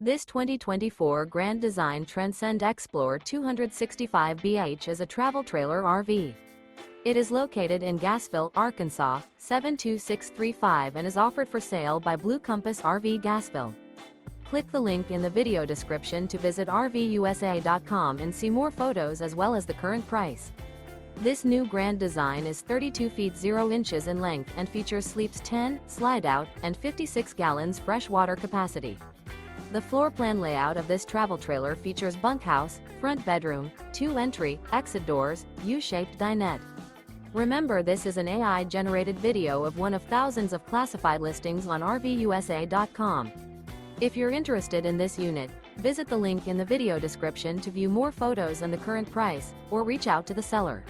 This 2024 Grand Design Transcend Xplor 265BH is a travel trailer RV. It is located in Gassville, Arkansas, 72635 and is offered for sale by Blue Compass RV Gassville. Click the link in the video description to visit RVUSA.com and see more photos as well as the current price. This new Grand Design is 32 feet 0 inches in length and features sleeps 10, slide-out, and 56 gallons fresh water capacity. The floor plan layout of this travel trailer features bunkhouse, front bedroom, 2 entry, exit doors, U-shaped dinette. Remember, this is an AI-generated video of one of thousands of classified listings on RVUSA.com. If you're interested in this unit, visit the link in the video description to view more photos and the current price, or reach out to the seller.